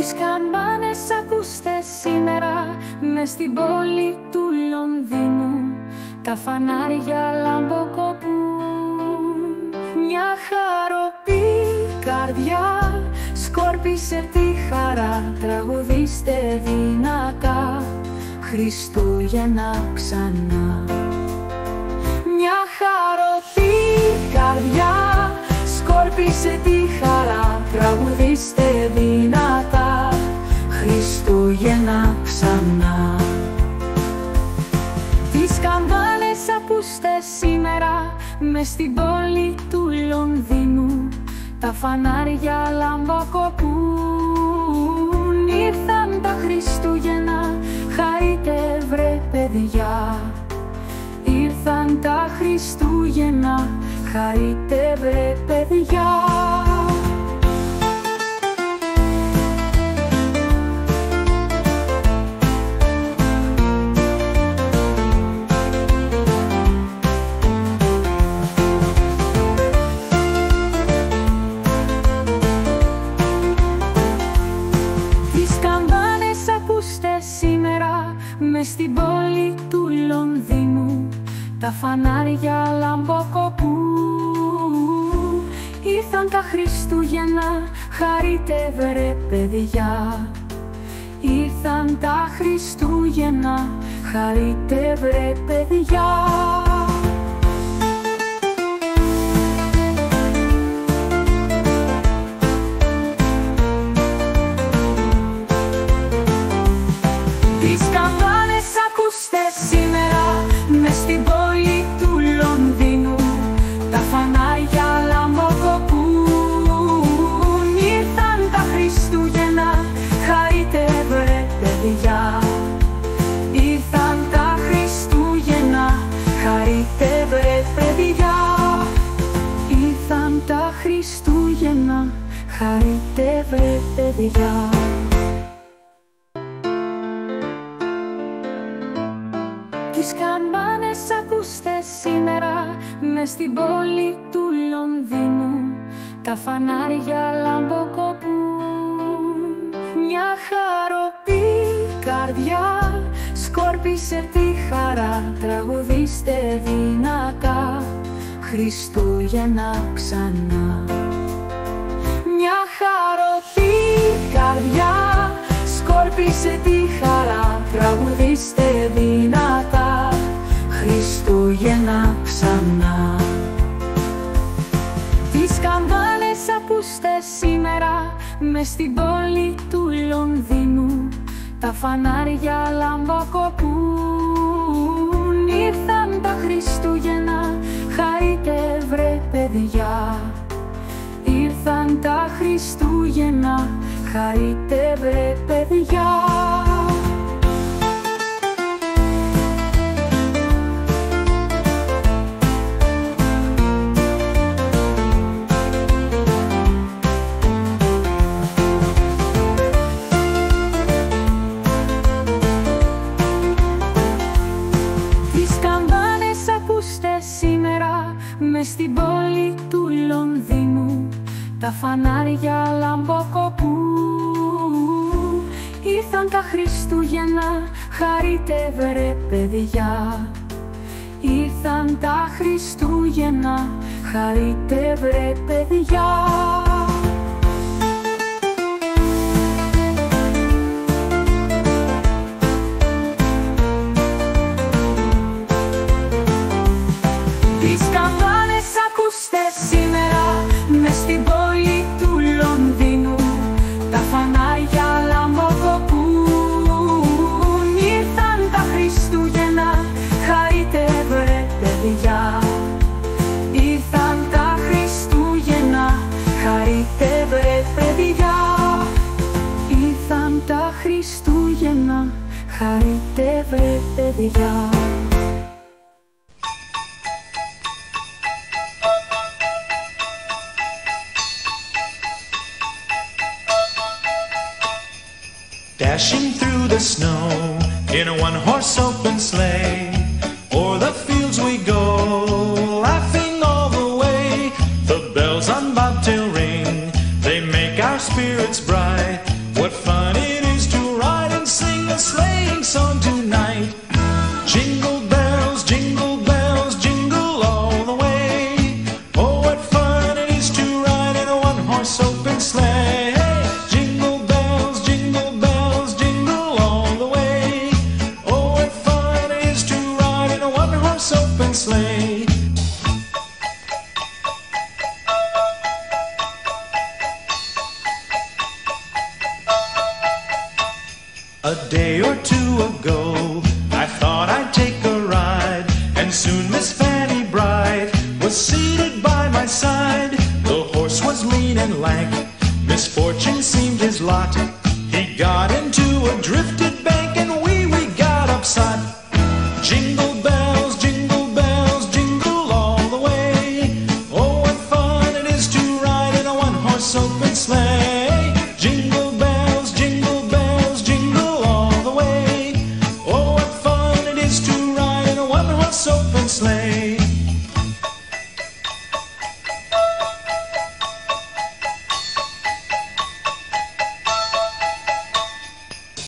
Τις καμπάνες ακούστε σήμερα μες στην πόλη του Λονδίνου. Τα φανάρια λαμποκοπούν. Μια χαροπή καρδιά σκόρπισε τη χαρά. Τραγουδήστε δυνατά Χριστούγεννα ξανά. Μια χαροπή καρδιά σκόρπισε τη χαρά. Τραγουδήστε δυνατά Χριστούγεννα ξανά. Τις καμπάνες ακούστε σήμερα μες στην πόλη του Λονδίνου. Τα φανάρια λαμποκοπούν. Ήρθαν τα Χριστούγεννα, χαρείτε βρε παιδιά. Ήρθαν τα Χριστούγεννα, χαρείτε βρε παιδιά. Τις καμπάνες ακούστε σήμερα μες στην πόλη του Λονδίνου. Τα φανάρια λαμποκοπούν. Ήρθαν τα Χριστούγεννα, χαρείτε βρε παιδιά. Ήρθαν τα Χριστούγεννα, χαρείτε βρε παιδιά. Τις καμπάνες ακούστε σήμερα μες στην πόλη του Λονδίνου. Τα φανάρια λαμποκοπούν. Ήρθαν τα Χριστούγεννα, χαρείτε βρε παιδιά. Ήρθαν τα Χριστούγεννα, χαρείτε βρε παιδιά. Ήρθαν τα Χριστούγεννα, χαρείτε βρε παιδιά. Τις καμπάνες ακούστε σήμερα μες στην πόλη του Λονδίνου. Τα φανάρια λαμποκοπούν. Μια χαροπή καρδιά σκόρπισε τη χαρά. Τραγουδήστε δυνατά Χριστούγεννα ξανά. Μια χαροπή καρδιά σκόρπισε τη χαρά. Τραγουδήστε δυνατά Χριστούγεννα ξανά. Τις καμπάνες ακούστε σήμερα μες στην πόλη του Λονδίνου. Τα φανάρια λαμποκοπούν. Ήρθαν τα Χριστούγεννα, χαρείτε βρε παιδιά. Ήρθαν τα Χριστούγεννα, χαρείτε βρε παιδιά. Τις καμπάνες ακούστε σήμερα μες στην πόλη του Λονδίνου. Τα φανάρια λαμποκοπούν. Ήρθαν τα Χριστούγεννα, χαρείτε βρε παιδιά. Ήρθαν τα Χριστούγεννα, χαρείτε βρε παιδιά. Τις καμπάνες ακούστε σήμερα μες στην πόλη του Λονδίνου. Τα φανάρια λαμποκοπούν. Ήρθαν τα Χριστούγεννα, χαρείτε βρε παιδιά. Ήρθαν τα Χριστούγεννα, χαρείτε βρε παιδιά. Ήρθαν τα Χριστούγεννα, χαρείτε βρε παιδιά. Dashing through the snow in a one-horse open sleigh, o'er the fields we go, laughing all the way. The bells on bobtail ring, they make our spirits bright. What fun A day or two ago, I thought I'd take a ride, and soon Miss Fanny Bright was seated by my side. The horse was lean and lank, misfortune seemed his lot. He got into a drifted bank, and we got upside. Jingle bells, jingle all the way. Oh, what fun it is to ride in a one-horse open sleigh. Jingle bells, jingle all the way. Oh, what fun it is to ride in a one-horse open sleigh.